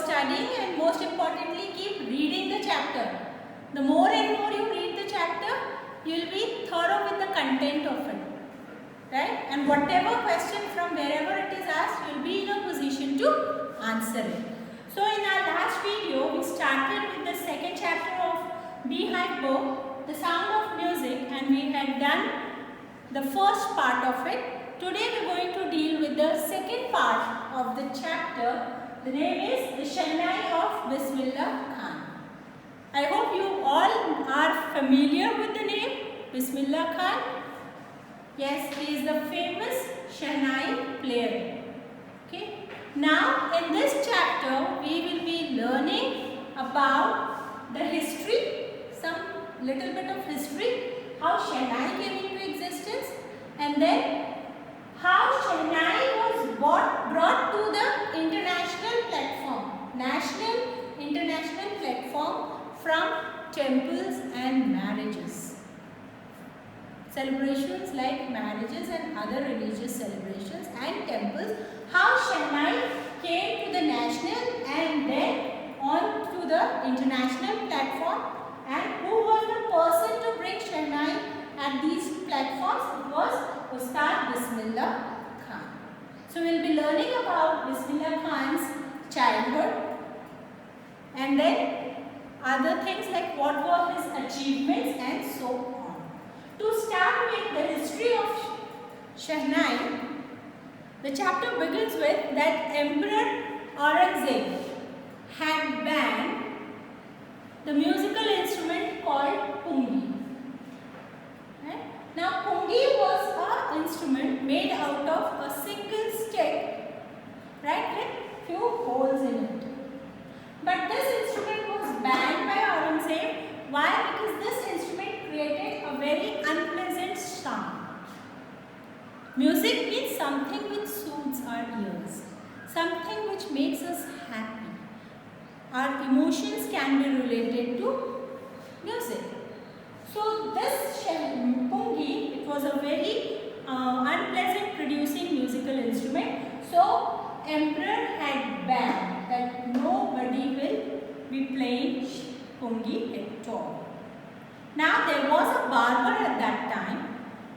studying, and most importantly keep reading the chapter. The more and more you read the chapter, you will be thorough with the content of it. Right? And whatever question from wherever it is asked, you will be in a position to answer it. So in our last video, we started with the second chapter of Beehive book, The Sound of Music, and we had done the first part of it. Today we are going to deal with the second part of the chapter. The name is The Shehnai of Bismillah Khan. I hope you all are familiar with the name Bismillah Khan. Yes, he is the famous Shehnai player. Okay. Now in this chapter we will be learning about the history, some little bit of history, how Shehnai came into existence, and then how Shehnai was brought to the international platform, national, international platform from temples and marriages. Celebrations like marriages and other religious celebrations and temples, how Shehnai came to the national and then on to the international platform, and who was the person to bring Shehnai at these platforms? It was Ustad Bismillah Khan. So we will be learning about Bismillah Khan's childhood and then other things like what were his achievements and so on. To start with the history of Shehnai, the chapter begins with that Emperor Aurangzeb had banned the musical instrument called pungi. Right? Now pungi was an instrument made out of a single stick, right, with few holes in it. But this instrument was banned by Aurangzeb. Why? Because this instrument created a very unpleasant sound. Music means something which soothes our ears, something which makes us happy. Our emotions can be related to music. So this pungi, it was a very unpleasant producing musical instrument. So Emperor had banned that nobody will be playing pungi at all. Now there was a barber at that time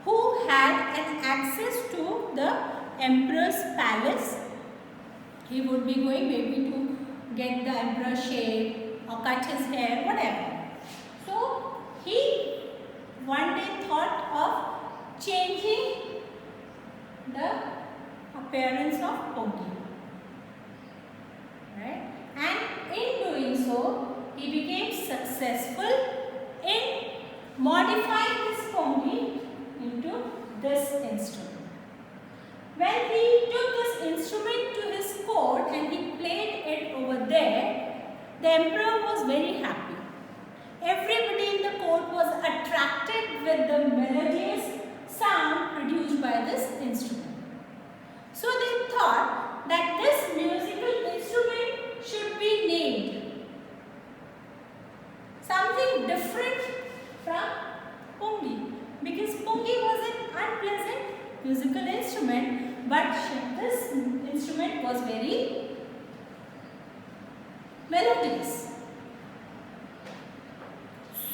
who had an access to the emperor's palace. He would be going maybe to get the emperor shaved or cut his hair, whatever. So he one day thought of changing the appearance of pungi. Right? And in doing so, he became successful in modifying his pungi into this instrument. When he took this instrument to his court and he played it over there, the emperor was very happy. Everybody in the court was attracted with the melodious sound produced by this instrument. So they thought that this musical instrument should be named something different from pungi, because pungi was an unpleasant musical instrument, but this instrument was very melodious.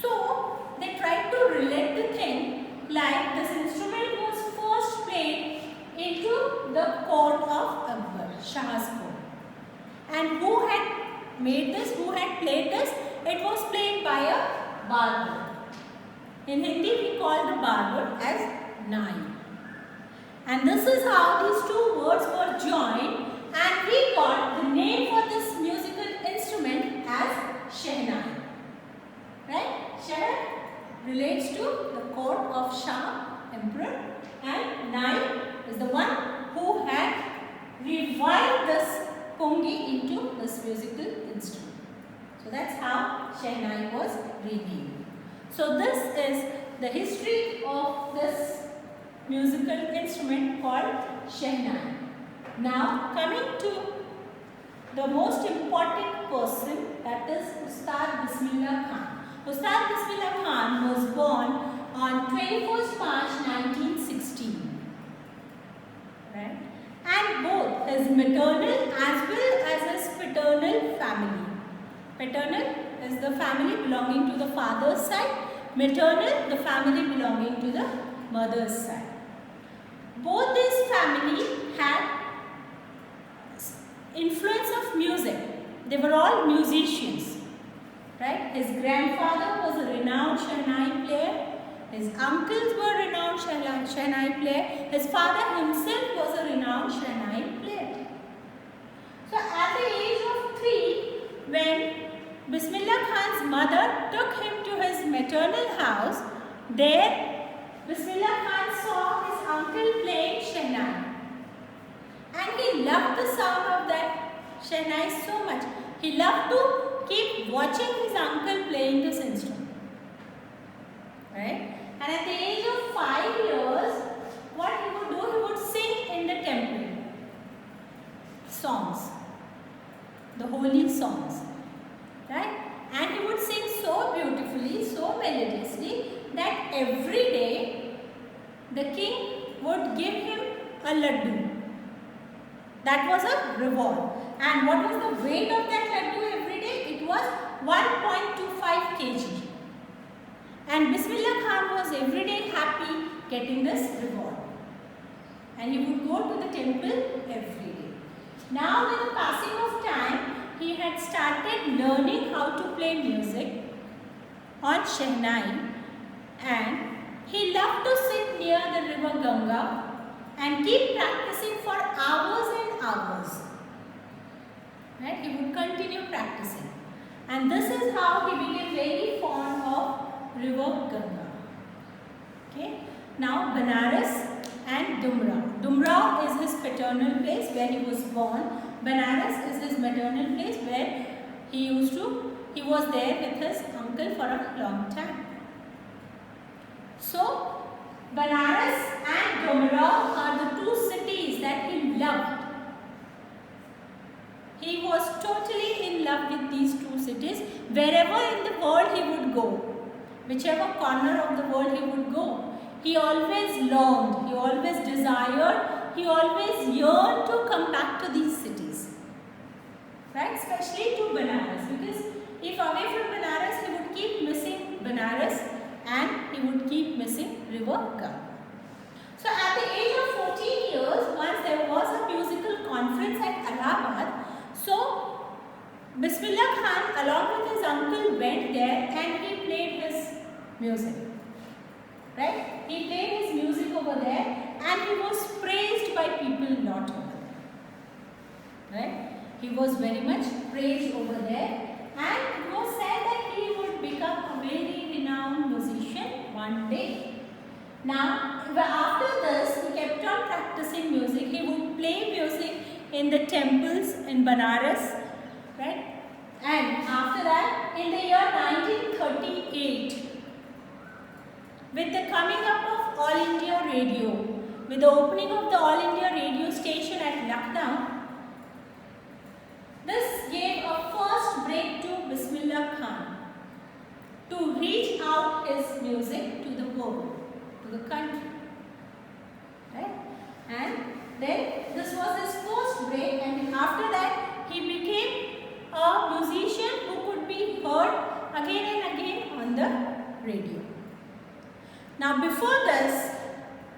So they tried to relate the thing like this instrument was first played into the court of Akbar, Shah's court. And who had made this, who had played this? It was played by a barber. In Hindi we call the barber as Nai. And this is how these two words were joined, and we got the name for this musical instrument as Shehnai. Right? Shehnai relates to the court of Shah Emperor, and Nai is the one who had revived this pungi into this musical instrument. So that's how Shehnai was renamed. So this is the history of this musical instrument called Shehnai. Now coming to the most important person, that is Ustad Bismillah Khan. Ustad Bismillah Khan was born on 21st March 1916. Right? And both his maternal as well as his paternal family paternal is the family belonging to the father's side, maternal the family belonging to the mother's side. Both these families had influence of music. They were all musicians, right? His grandfather was a renowned Shehnai player. His uncles were renowned Shehnai player. His father himself was a renowned Shehnai player. So at the age of 3, when Bismillah Khan's mother took him to his maternal house, there Bismillah Khan saw his uncle playing Shehnai. And he loved the sound of that Shehnai so much. He loved to keep watching his uncle playing this instrument. Right? And at the age of 5 years, what he would do, he would sing in the temple. Songs. The holy songs. Right? And he would sing so beautifully, so melodiously, that every day the king would give him a laddu. That was a reward. And what was the weight of that laddu every day? It was 1.25 kg. And Bismillah Khan was every day happy getting this reward. And he would go to the temple every day. Now with the passing of time, he had started learning how to play music on Shehnai, and he loved to sit near the river Ganga and keep practicing for hours and hours. Right? He would continue practicing. And this is how he became very fond of river Ganga. Okay? Now Banaras and Dumra. Dumra is his paternal place where he was born. Banaras is his maternal place where he was there with his uncle for a long time. So Banaras and Dumra are the two cities that he loved. He was totally in love with these two cities. Wherever in the world he would go, whichever corner of the world he would go, he always longed, he always desired, he always yearned to come back to these cities. Right? Especially to Banaras, because if away from Banaras, he would keep missing Banaras and he would keep missing river Ganga. So at the age of 14 years, once there was a musical conference at Allahabad, so Bismillah Khan along with his uncle went there and he played his music. Right? He played his music over there and he was praised by people a lot over there. Right? He was very much praised over there, and it was said that he would become a very renowned musician one day. Now, after this, he kept on practicing music. He would play music in the temples in Banaras, right? And after that, in the year 1938, with the coming up of All India Radio, with the opening of the All India Radio station at Lucknow, this gave a first break to Bismillah Khan to reach out his music to the world, to the country. Right? And then this was his first break, and after that he became a musician who could be heard again and again on the radio. Now before this,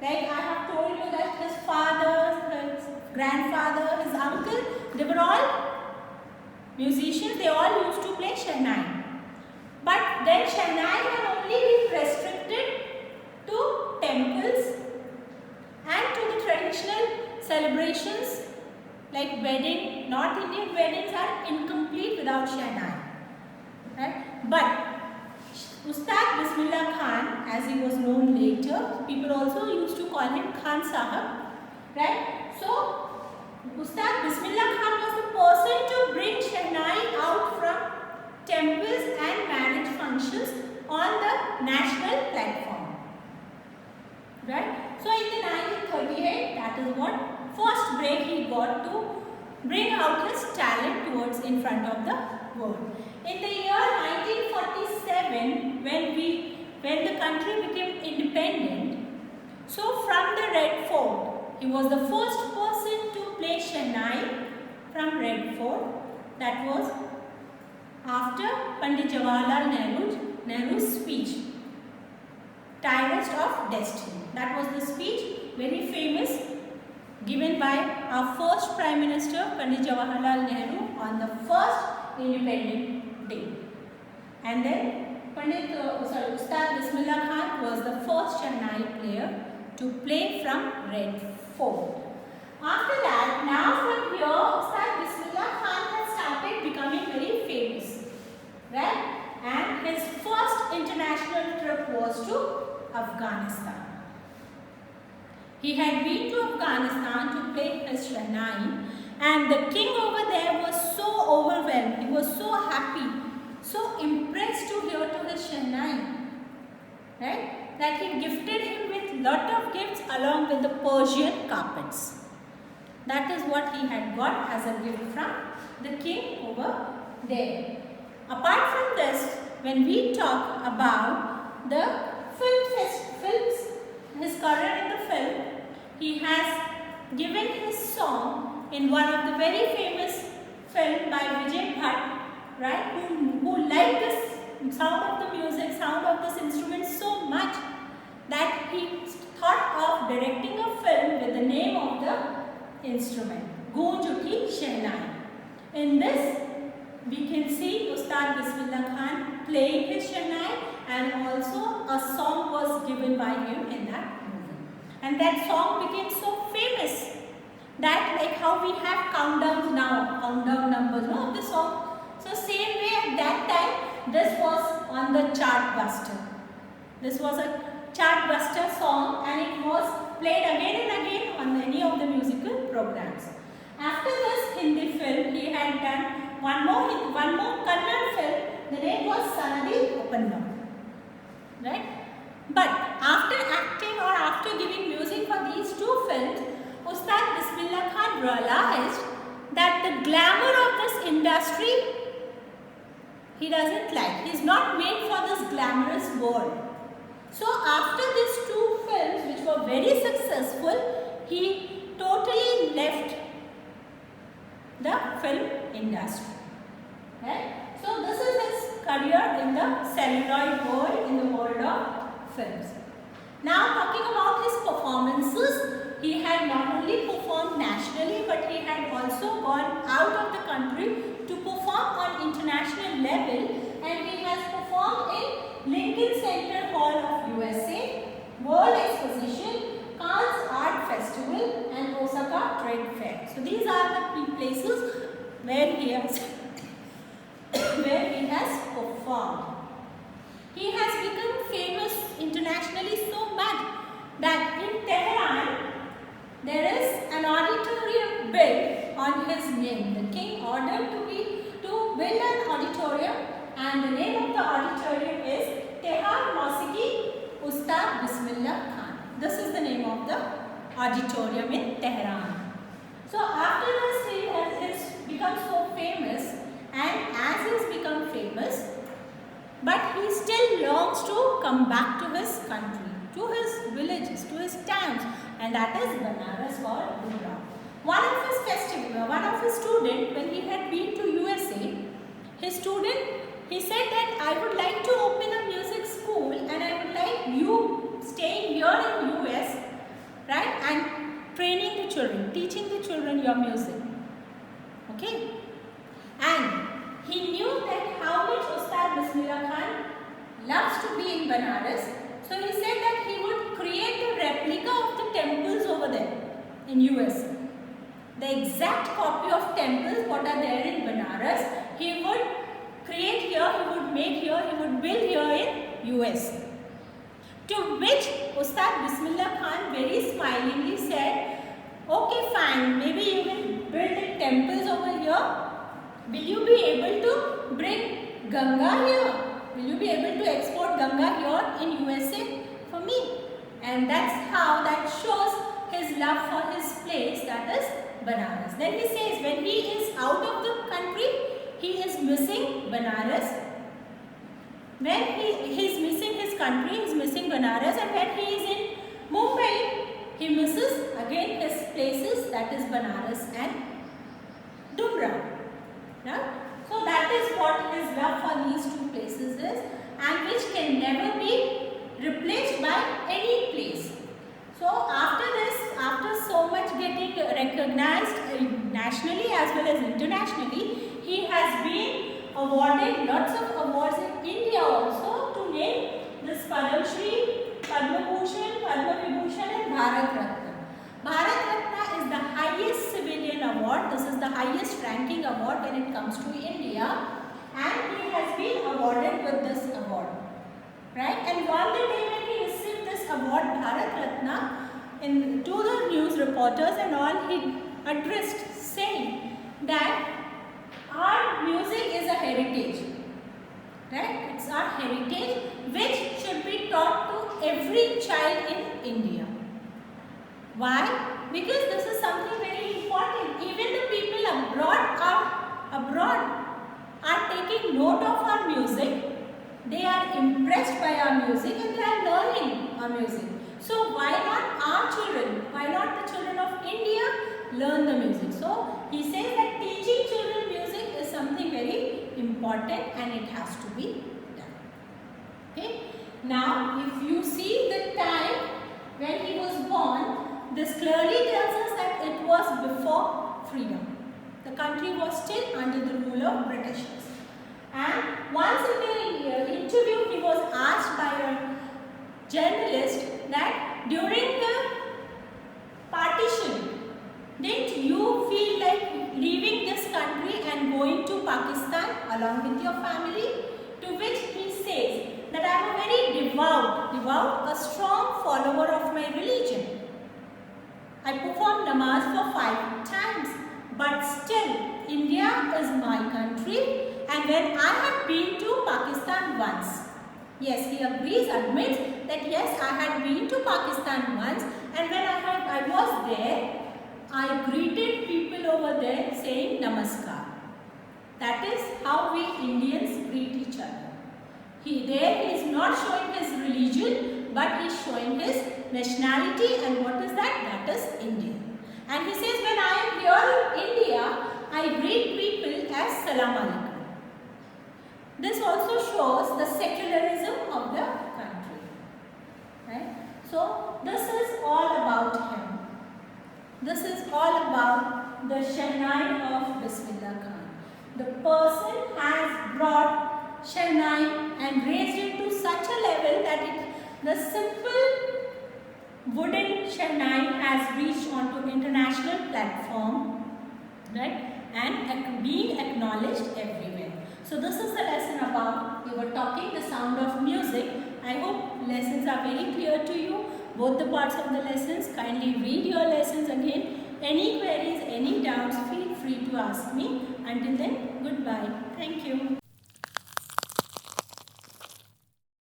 like I have told you that his father, his grandfather, his uncle, they were all musicians. They all used to play Shehnai. But then Shehnai had only been restricted to temples and to the traditional celebrations like wedding. North Indian weddings are incomplete without Shehnai. Right? But Ustad Bismillah Khan, as he was known later, people also used to call him Khan Sahab. Right? So Ustad Bismillah Khan was the person to bring Shehnai out from temples and marriage functions on the national platform. Right? So in the 1938, that is what first break he got to bring out his talent towards in front of the world. In the year 1947, when the country became independent, so from the Red Fort, he was the first person to play Shehnai from Red Fort. That was after Pandit Jawaharlal Nehru's speech, Tirest of Destiny. That was the speech, very famous, given by our first Prime Minister Pandit Jawaharlal Nehru on the first Independence Day. And then Ustad Bismillah Khan was the first Chennai player to play from Red Fort. After that, now from here, Ustad Bismillah Khan has started becoming very famous, right? And his first international trip was to Afghanistan. He had been to Afghanistan to play his Shehnai, and the king over there was so overwhelmed. He was so happy, so impressed to hear to his Shehnai, right? That he gifted him with lot of gifts along with the Persian carpets. That is what he had got as a gift from the king over there. Apart from this, when we talk about the films, his career in the film, he has given his song in one of the very famous film by Vijay Bhatt, right? Who liked this sound of the music, sound of this instrument so much that he thought of directing a film with the name of the instrument, Goonj Uthi Shehnai. In this, we can see Ustad Bismillah Khan playing his Shehnai, and also a song was given by him in that movie. And that song became so famous that, like how we have countdowns now, countdown numbers of the song. So same way at that time, this was on the Chartbuster. This was a Chartbuster song, and it was played again and again on any of the musical programs. After this Hindi film, he had done one more Kannada film. The name was Sanadi Uppannam, right? But after acting or after giving music for these two films, Ustad Bismillah Khan realized that the glamour of this industry he doesn't like. He is not made for this glamorous world. So after these two films, which were very successful, he totally left the film industry, right? So this is his career in the celluloid world, in the world of films. Now talking about his performances, he had not only performed nationally, but he had also gone out of the country to perform on international level, and he has performed in Lincoln Center Hall of USA, World Exposition, Cannes Art Festival, and Osaka Trade Fair. So these are the places where he has performed. He has become famous internationally so much that in Tehran there is an auditorium built on his name. The king ordered to build an auditorium, and the name of the auditorium is Tehran Mosiki Ustad Bismillah Khan. This is the name of the auditorium in Tehran. So after this, he has become so famous, and as he has become famous, but he still longs to come back to his country, to his villages, to his towns, and that is Banaras or Dhura. One of his students, when he had been to USA, he said that I would like to open a music school, and I would like you staying here in US, right, and training the children, teaching the children your music, okay. And he knew that how much Ustad Bismillah Khan loves to be in Banaras, so he said that he would create a replica of the temples over there in US. The exact copy of temples what are there in Banaras, he would create here, he would make here, he would build here in US. To which Ustad Bismillah Khan very smilingly said, okay fine, maybe you will build the temples over here. Will you be able to bring Ganga here? Will you be able to export Ganga here in USA for me? And that's how that shows his love for his place, that is Banaras. Then he says when he is out of the country, he is missing Banaras. When he is missing his country, he is missing Banaras, and when he is in Mumbai, he misses again his places, that is Banaras and Dumra. Right? So that is what his love these two places is, and which can never be replaced by any place. So after this, after so much getting recognized nationally as well as internationally, he has been awarded lots of awards in India also, to name this Padma Shri, Padma Bhushan, Padma Vibhushan and Bharat Ratna. Bharat Ratna is the highest civilian award. This is the highest ranking award when it comes to India, and he has been awarded with this award. Right? And on the day when he received this award, Bharat Ratna, to the news reporters and all, he addressed saying that our music is a heritage. Right? It's our heritage which should be taught to every child in India. Why? Because this is something very important. Even the people abroad are taking note of our music. They are impressed by our music and they are learning our music. So why not our children? Why not the children of India learn the music? So he says that teaching children music is something very important and it has to be done. Okay. Now if you see the time when he was born, this clearly tells us that it was before freedom. The country was still under the rule of Britishers. And once in the interview, he was asked by a journalist that during the partition, didn't you feel like leaving this country and going to Pakistan along with your family? To which he says that I am a very devout, a strong follower of my religion. I perform namaz for 5 times, but still India is my country. And when I had been to Pakistan once, yes, he agrees, admits that yes, I had been to Pakistan once, and when I was there, I greeted people over there saying namaskar. That is how we Indians greet each other. He is not showing his religion, but he is showing his nationality, and what is that? That is Indian. And he says, when I am here in India, I greet people as salam alaikum. This also shows the secularism of the country. Right? So this is all about him. This is all about the Shehnai of Bismillah Khan. The person has brought Shehnai and raised it to such a level that the simple wooden Shehnai has reached onto international platform, right, and being acknowledged everywhere. So this is the lesson about, we were talking the sound of music. I hope lessons are very clear to you, both the parts of the lessons. Kindly read your lessons again. Any queries, any doubts, feel free to ask me. Until then, goodbye. Thank you.